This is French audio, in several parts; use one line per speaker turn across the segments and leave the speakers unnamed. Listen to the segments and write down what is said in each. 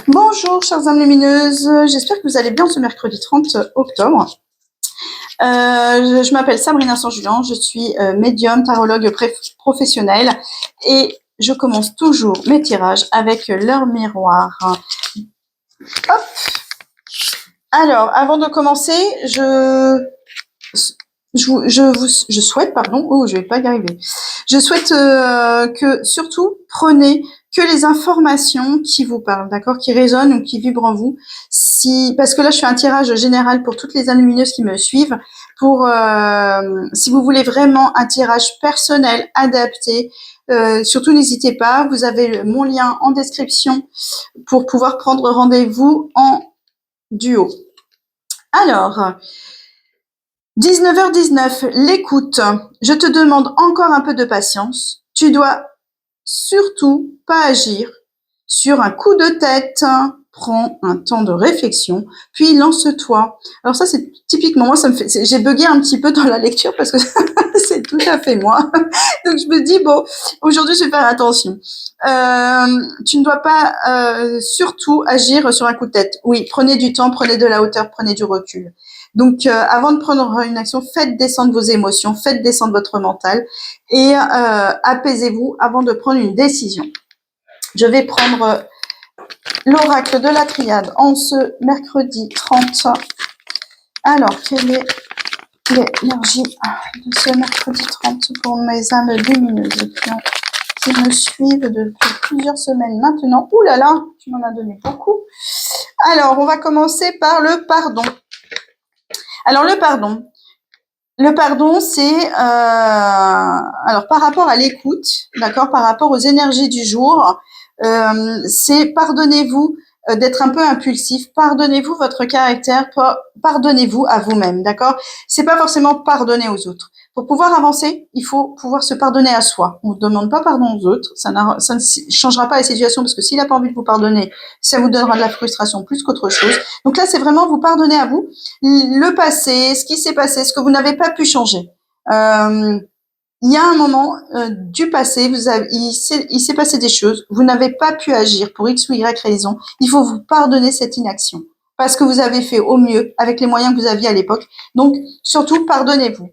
Bonjour, chères âmes lumineuses. J'espère que vous allez bien ce mercredi 30 octobre. Je m'appelle Sabrina San-Julien. Je suis médium, tarologue professionnelle et je commence toujours mes tirages avec leur miroir. Hop. Alors, avant de commencer, je souhaite, pardon, je vais pas y arriver. Je souhaite que surtout prenez que les informations qui vous parlent, d'accord, qui résonnent ou qui vibrent en vous. Parce que là, je fais un tirage général pour toutes les âmes lumineuses qui me suivent. Si vous voulez vraiment un tirage personnel, adapté, surtout n'hésitez pas. Vous avez mon lien en description pour pouvoir prendre rendez-vous en duo. Alors, 19h19, l'écoute. Je te demande encore un peu de patience. Tu dois surtout pas agir sur un coup de tête. Prends un temps de réflexion, puis lance-toi. Alors ça, c'est typiquement moi, j'ai bugué un petit peu dans la lecture parce que c'est tout à fait moi. Donc je me dis bon, aujourd'hui je vais faire attention. Tu ne dois pas surtout agir sur un coup de tête. Oui, prenez du temps, prenez de la hauteur, prenez du recul. Donc avant de prendre une action, faites descendre vos émotions, faites descendre votre mental et apaisez-vous avant de prendre une décision. Je vais prendre l'oracle de la triade en ce mercredi 30. Alors, quelle est l'énergie de ce mercredi 30 pour mes âmes lumineuses qui me suivent depuis plusieurs semaines maintenant? Ouh là là, tu m'en as donné beaucoup. Alors, on va commencer par le pardon. Alors, le pardon, c'est alors par rapport à l'écoute, d'accord, par rapport aux énergies du jour, c'est pardonnez-vous d'être un peu impulsif, pardonnez-vous votre caractère, pardonnez-vous à vous-même, d'accord. C'est pas forcément pardonner aux autres. Pour pouvoir avancer, il faut pouvoir se pardonner à soi. On ne demande pas pardon aux autres, ça ne changera pas la situation parce que s'il n'a pas envie de vous pardonner, ça vous donnera de la frustration plus qu'autre chose. Donc là, c'est vraiment vous pardonner à vous. Le passé, ce qui s'est passé, ce que vous n'avez pas pu changer. Il y a un moment du passé, il s'est passé des choses, vous n'avez pas pu agir pour X ou Y raison, il faut vous pardonner cette inaction parce que vous avez fait au mieux avec les moyens que vous aviez à l'époque. Donc, surtout, pardonnez-vous.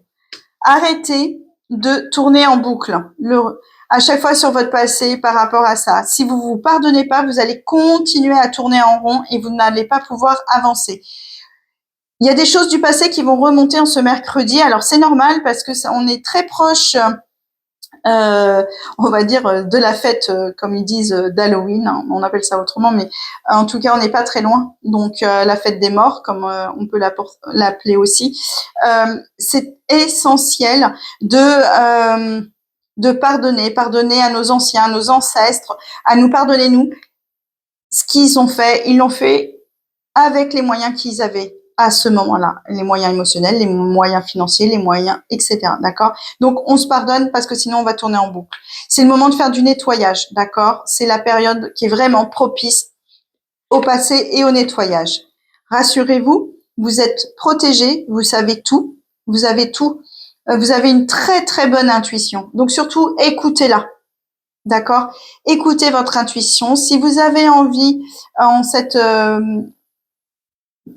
Arrêtez de tourner en boucle à chaque fois sur votre passé par rapport à ça. Si vous vous pardonnez pas, vous allez continuer à tourner en rond et vous n'allez pas pouvoir avancer. Il y a des choses du passé qui vont remonter en ce mercredi. Alors c'est normal parce que on est très proche, on va dire, de la fête, comme ils disent, d'Halloween. Hein, on appelle ça autrement, mais en tout cas on n'est pas très loin. Donc la fête des morts, comme on peut l'appeler aussi. C'est essentiel de pardonner à nos anciens, à nos ancêtres, à nous pardonner nous. Ce qu'ils ont fait, ils l'ont fait avec les moyens qu'ils avaient à ce moment-là, les moyens émotionnels, les moyens financiers, les moyens, etc. D'accord? Donc, on se pardonne parce que sinon, on va tourner en boucle. C'est le moment de faire du nettoyage, d'accord? C'est la période qui est vraiment propice au passé et au nettoyage. Rassurez-vous, vous êtes protégés, vous savez tout, vous avez tout, vous avez une très, très bonne intuition. Donc, surtout, écoutez-la. D'accord? Écoutez votre intuition. Si vous avez envie, en cette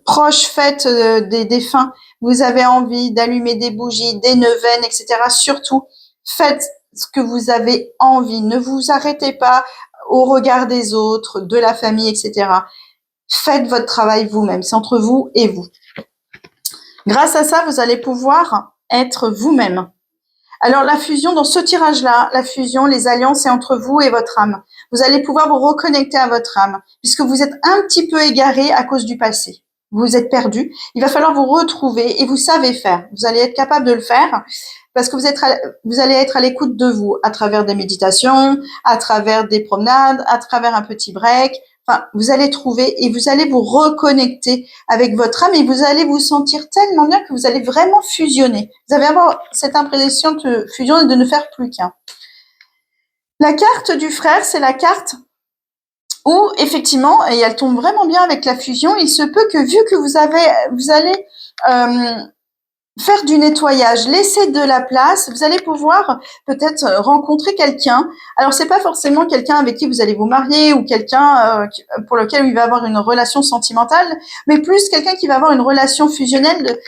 proche fête des défunts, vous avez envie d'allumer des bougies, des neuvaines, etc. Surtout, faites ce que vous avez envie. Ne vous arrêtez pas au regard des autres, de la famille, etc. Faites votre travail vous-même. C'est entre vous et vous. Grâce à ça, vous allez pouvoir être vous-même. Alors la fusion, dans ce tirage-là, la fusion, les alliances, c'est entre vous et votre âme. Vous allez pouvoir vous reconnecter à votre âme, puisque vous êtes un petit peu égaré à cause du passé. Vous êtes perdu. Il va falloir vous retrouver et vous savez faire. Vous allez être capable de le faire parce que vous allez être à l'écoute de vous à travers des méditations, à travers des promenades, à travers un petit break. Enfin, vous allez trouver et vous allez vous reconnecter avec votre âme et vous allez vous sentir tellement bien que vous allez vraiment fusionner. Vous allez avoir cette impression de fusion et de ne faire plus qu'un. La carte du frère, c'est la carte où, effectivement, et elle tombe vraiment bien avec la fusion, il se peut que vu que vous allez faire du nettoyage, laisser de la place. Vous allez pouvoir peut-être rencontrer quelqu'un. Alors, c'est pas forcément quelqu'un avec qui vous allez vous marier ou quelqu'un pour lequel il va avoir une relation sentimentale, mais plus quelqu'un qui va avoir une relation fusionnelle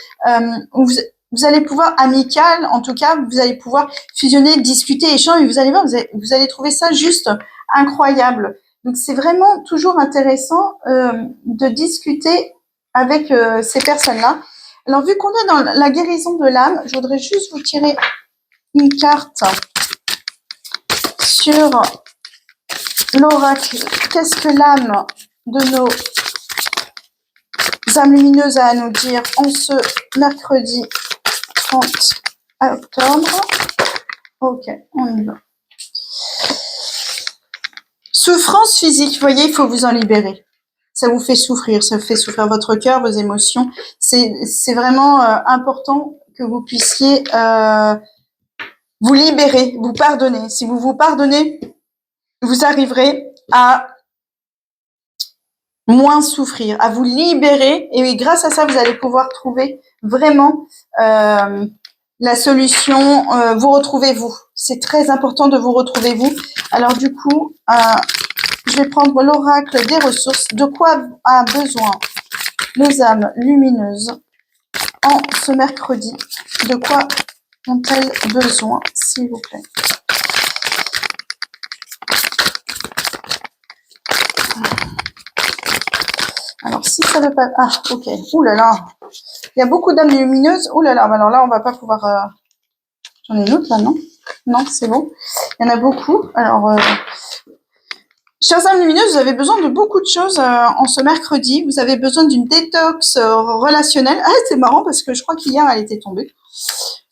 où vous allez pouvoir, amicale, en tout cas, vous allez pouvoir fusionner, discuter, échanger, et vous allez voir, vous allez trouver ça juste incroyable. Donc, c'est vraiment toujours intéressant de discuter avec ces personnes-là. Alors, vu qu'on est dans la guérison de l'âme, je voudrais juste vous tirer une carte sur l'oracle. Qu'est-ce que l'âme de nos âmes lumineuses a à nous dire en ce mercredi 30 octobre? Ok, on y va. Souffrance physique, vous voyez, il faut vous en libérer. Ça vous fait souffrir, ça fait souffrir votre cœur, vos émotions. C'est vraiment important que vous puissiez vous libérer, vous pardonner. Si vous vous pardonnez, vous arriverez à moins souffrir, à vous libérer. Et grâce à ça, vous allez pouvoir trouver vraiment la solution. Vous retrouvez vous. C'est très important de vous retrouver vous. Alors du coup, je vais prendre l'oracle des ressources. De quoi a besoin nos âmes lumineuses en ce mercredi? De quoi ont-elles besoin, s'il vous plaît? Alors, si ça veut pas... Ah, ok. Ouh là là. Il y a beaucoup d'âmes lumineuses. Ouh là là. Alors là, on va pas pouvoir... J'en ai une autre, là, non? Non, c'est bon. Il y en a beaucoup. Alors... Chers âmes lumineuses, vous avez besoin de beaucoup de choses en ce mercredi. Vous avez besoin d'une détox relationnelle. Ah, c'est marrant parce que je crois qu'hier, elle était tombée.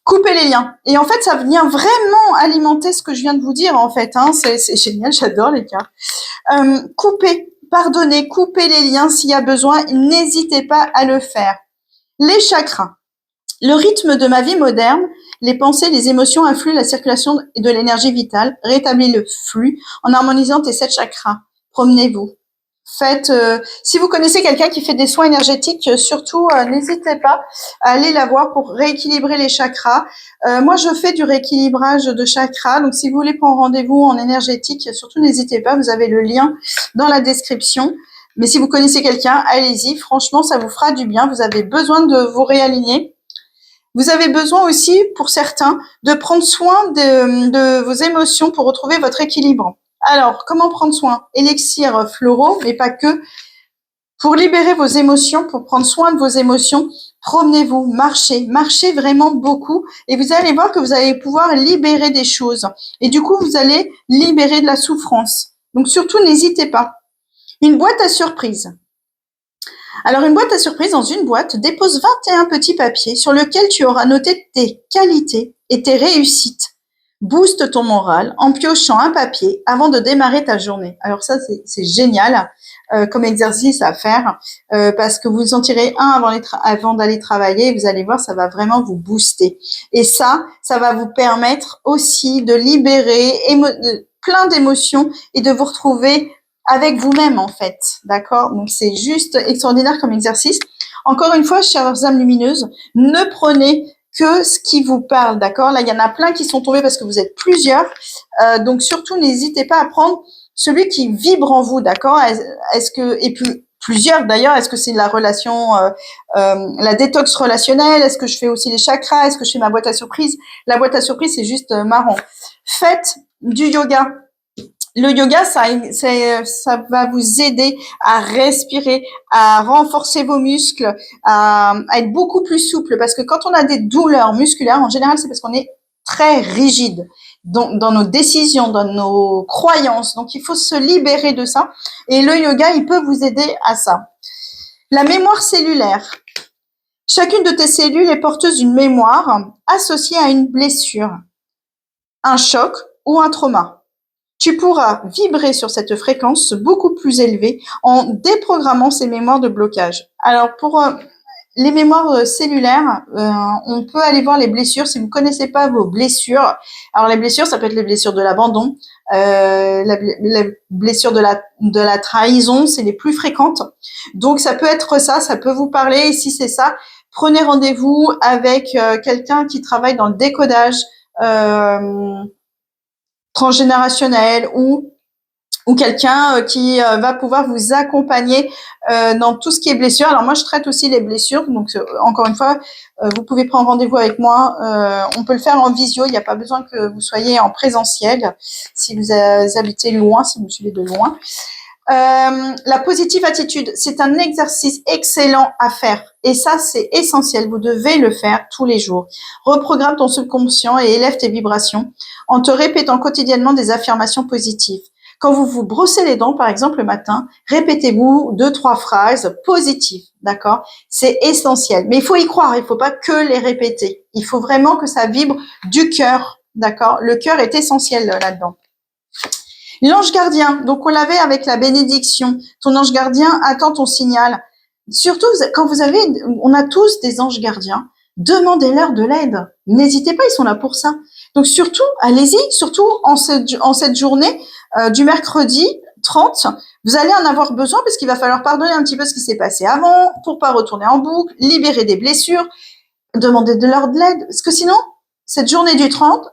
Couper les liens. Et en fait, ça vient vraiment alimenter ce que je viens de vous dire, en fait. Hein. C'est génial, j'adore les cartes. Couper, pardonner, couper les liens s'il y a besoin. N'hésitez pas à le faire. Les chakras. Le rythme de ma vie moderne, les pensées, les émotions influent la circulation de l'énergie vitale. Rétablis le flux en harmonisant tes 7 chakras. Promenez-vous. Faites, si vous connaissez quelqu'un qui fait des soins énergétiques, surtout n'hésitez pas à aller la voir pour rééquilibrer les chakras. Moi, je fais du rééquilibrage de chakras, donc si vous voulez prendre rendez-vous en énergétique, surtout n'hésitez pas, vous avez le lien dans la description. Mais si vous connaissez quelqu'un, allez-y, franchement, ça vous fera du bien. Vous avez besoin de vous réaligner. Vous avez besoin aussi, pour certains, de prendre soin de vos émotions pour retrouver votre équilibre. Alors, comment prendre soin? Élixirs floraux, mais pas que. Pour libérer vos émotions, pour prendre soin de vos émotions, promenez-vous, marchez vraiment beaucoup et vous allez voir que vous allez pouvoir libérer des choses. Et du coup, vous allez libérer de la souffrance. Donc surtout, n'hésitez pas. Une boîte à surprise. Alors, une boîte à surprise, dans une boîte, dépose 21 petits papiers sur lesquels tu auras noté tes qualités et tes réussites. Booste ton moral en piochant un papier avant de démarrer ta journée. Alors ça, c'est génial comme exercice à faire parce que vous en tirez un avant d'aller travailler. Vous allez voir, ça va vraiment vous booster. Et ça va vous permettre aussi de libérer plein d'émotions et de vous retrouver avec vous-même en fait, d'accord? Donc c'est juste extraordinaire comme exercice. Encore une fois, chères âmes lumineuses, ne prenez que ce qui vous parle, d'accord? Là, il y en a plein qui sont tombés parce que vous êtes plusieurs. Donc surtout, n'hésitez pas à prendre celui qui vibre en vous, d'accord? Est-ce que et puis plusieurs d'ailleurs, est-ce que c'est la relation, la détox relationnelle? Est-ce que je fais aussi les chakras? Est-ce que je fais ma boîte à surprise? La boîte à surprise, c'est juste marrant. Faites du yoga. Le yoga, ça va vous aider à respirer, à renforcer vos muscles, à être beaucoup plus souple. Parce que quand on a des douleurs musculaires, en général, c'est parce qu'on est très rigide dans nos décisions, dans nos croyances. Donc, il faut se libérer de ça. Et le yoga, il peut vous aider à ça. La mémoire cellulaire. Chacune de tes cellules est porteuse d'une mémoire associée à une blessure, un choc ou un trauma. Tu pourras vibrer sur cette fréquence beaucoup plus élevée en déprogrammant ces mémoires de blocage. Alors pour les mémoires cellulaires, on peut aller voir les blessures. Si vous ne connaissez pas vos blessures, alors les blessures, ça peut être les blessures de l'abandon, la blessure de la trahison, c'est les plus fréquentes. Donc ça peut être ça peut vous parler. Et si c'est ça, Prenez rendez-vous avec quelqu'un qui travaille dans le décodage transgénérationnel ou quelqu'un qui va pouvoir vous accompagner dans tout ce qui est blessure. Alors moi, je traite aussi les blessures, donc encore une fois, vous pouvez prendre rendez-vous avec moi. On peut le faire en visio, il n'y a pas besoin que vous soyez en présentiel si vous habitez loin, si vous me suivez de loin. La positive attitude, c'est un exercice excellent à faire et ça, c'est essentiel. Vous devez le faire tous les jours. Reprogramme ton subconscient et élève tes vibrations en te répétant quotidiennement des affirmations positives. Quand vous vous brossez les dents, par exemple, le matin, répétez-vous 2-3 phrases positives, d'accord? C'est essentiel. Mais il faut y croire, il ne faut pas que les répéter. Il faut vraiment que ça vibre du cœur, d'accord? Le cœur est essentiel là-dedans. L'ange gardien, donc on l'avait avec la bénédiction. Ton ange gardien attend ton signal. Surtout quand on a tous des anges gardiens, demandez-leur de l'aide. N'hésitez pas, ils sont là pour ça. Donc surtout, allez-y, surtout en cette journée du mercredi 30, vous allez en avoir besoin parce qu'il va falloir pardonner un petit peu ce qui s'est passé avant pour pas retourner en boucle, libérer des blessures, demander de leur de l'aide. Parce que sinon, cette journée du 30,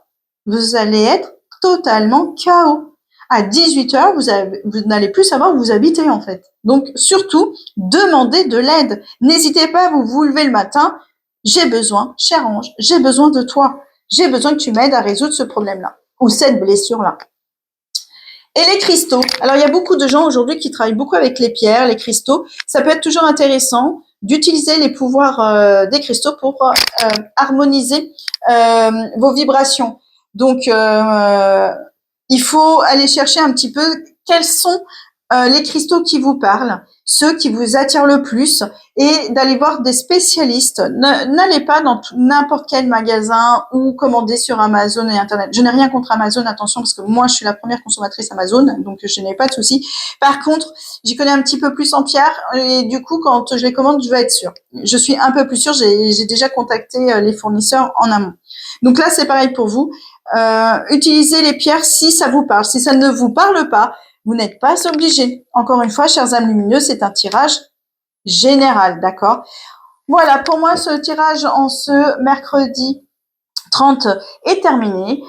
vous allez être totalement KO. À 18h, vous n'allez plus savoir où vous habitez en fait. Donc surtout, demandez de l'aide. N'hésitez pas à vous lever le matin. J'ai besoin, cher ange, j'ai besoin de toi. J'ai besoin que tu m'aides à résoudre ce problème-là ou cette blessure-là. Et les cristaux. Alors, il y a beaucoup de gens aujourd'hui qui travaillent beaucoup avec les pierres, les cristaux. Ça peut être toujours intéressant d'utiliser les pouvoirs des cristaux pour harmoniser vos vibrations. Donc, il faut aller chercher un petit peu quels sont les cristaux qui vous parlent, ceux qui vous attirent le plus, et d'aller voir des spécialistes. N'allez pas dans n'importe quel magasin ou commander sur Amazon et Internet. Je n'ai rien contre Amazon, attention, parce que moi, je suis la première consommatrice Amazon, donc je n'ai pas de souci. Par contre, j'y connais un petit peu plus en pierre, et du coup, quand je les commande, je veux être sûre. Je suis un peu plus sûre, j'ai déjà contacté les fournisseurs en amont. Donc là, c'est pareil pour vous. Utilisez les pierres si ça vous parle. Si ça ne vous parle pas, vous n'êtes pas obligé. Encore une fois, chers âmes lumineuses, c'est un tirage général, d'accord? Voilà, pour moi, ce tirage en ce mercredi 30 est terminé.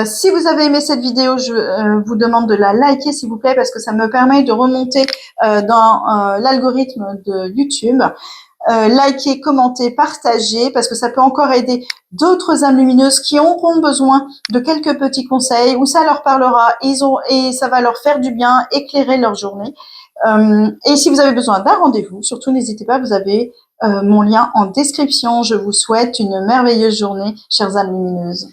Si vous avez aimé cette vidéo, je vous demande de la liker, s'il vous plaît, parce que ça me permet de remonter dans l'algorithme de YouTube. Likez, commentez, partagez, parce que ça peut encore aider d'autres âmes lumineuses qui auront besoin de quelques petits conseils, où ça leur parlera, et ça va leur faire du bien, éclairer leur journée. Et si vous avez besoin d'un rendez-vous, surtout n'hésitez pas, vous avez mon lien en description. Je vous souhaite une merveilleuse journée, chères âmes lumineuses.